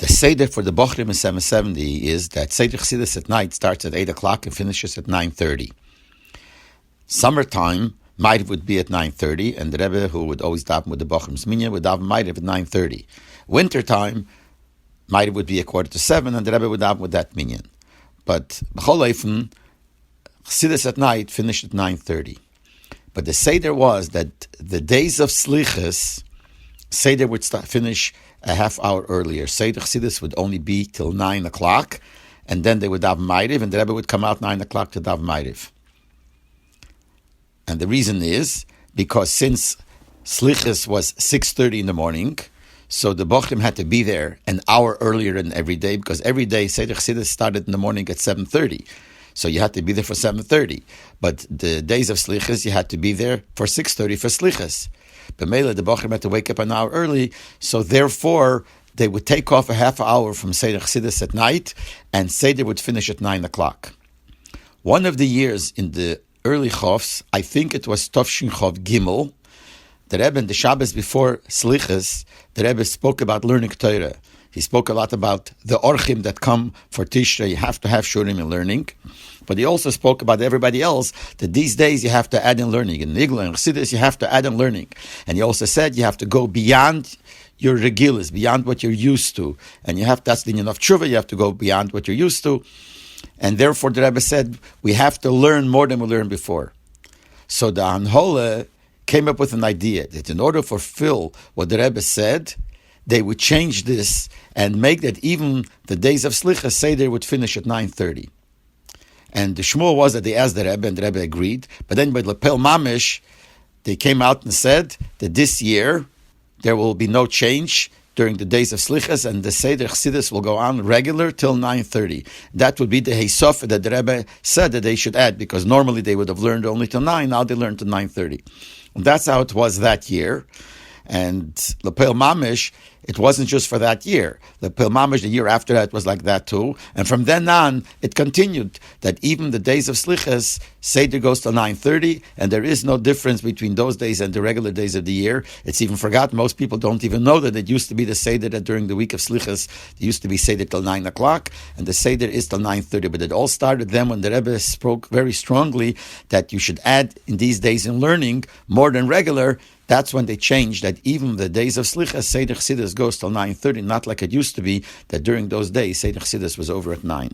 The Seder for the Bochurim in 770 is that Seder Chassidus at night starts at 8 o'clock and finishes at 9:30. Summertime, Ma'ariv would be at 9:30, and the Rebbe, who would always daven with the Bochurim's minyan, would daven Ma'ariv at 9:30. Wintertime, Ma'ariv would be a 6:45, and the Rebbe would daven with that minyan. But B'chol Eifen, Chassidus at night finished at 9:30. But the Seder was that the days of Slichas, Seder would finish a half hour earlier. Seder Chassidus would only be till 9 o'clock, and then they would daven Ma'ariv, and the Rebbe would come out 9 o'clock to daven Ma'ariv. And the reason is because since Slichas was 6:30 in the morning, so the Bochurim had to be there an hour earlier than every day, because every day Seder Chassidus started in the morning at 7:30. So you had to be there for 7:30. But the days of Slichas, you had to be there for 6:30 for Slichas. But Mela, the Bochurim had to wake up an hour early, so therefore they would take off a half hour from Seder Chassidus at night, and Seder would finish at 9 o'clock. One of the years in the early Chovs, I think it was Tovshin Chov Gimel, the Rebbe in the Shabbos before Slichas, the Rebbe spoke about learning Torah. He spoke a lot about the orchim that come for Tishrei. You have to have shurim and learning. But he also spoke about everybody else, that these days you have to add in learning. In Nigla and Chassidus, you have to add in learning. And he also said you have to go beyond your regilas, beyond what you're used to. And you have, that's the union of tshuva, you have to go beyond what you're used to. And therefore the Rebbe said, we have to learn more than we learned before. So the Anhole came up with an idea that in order to fulfill what the Rebbe said, they would change this and make that even the days of Slichas Seder would finish at 9:30. And the shmur was that they asked the Rebbe, and the Rebbe agreed. But then by Lepel Mamish, they came out and said that this year there will be no change during the days of Slichas, and the Seder Chassidus will go on regular till 9:30. That would be the Heisof that the Rebbe said that they should add, because normally they would have learned only till 9, now they learned till 9:30. And that's how it was that year. And Lepel Mamish, it wasn't just for that year. Lepel Mamish, the year after that, was like that too. And from then on, it continued that even the days of Slichas, Seder goes till 9:30, and there is no difference between those days and the regular days of the year. It's even forgotten. Most people don't even know that it used to be the Seder that during the week of Slichas, it used to be Seder till 9 o'clock, and the Seder is till 9:30. But it all started then when the Rebbe spoke very strongly that you should add in these days in learning more than regular. That's when they changed that even the days of Slichas, Seder Chassidus goes till 9:30, not like it used to be, that during those days, Seder Chassidus was over at 9.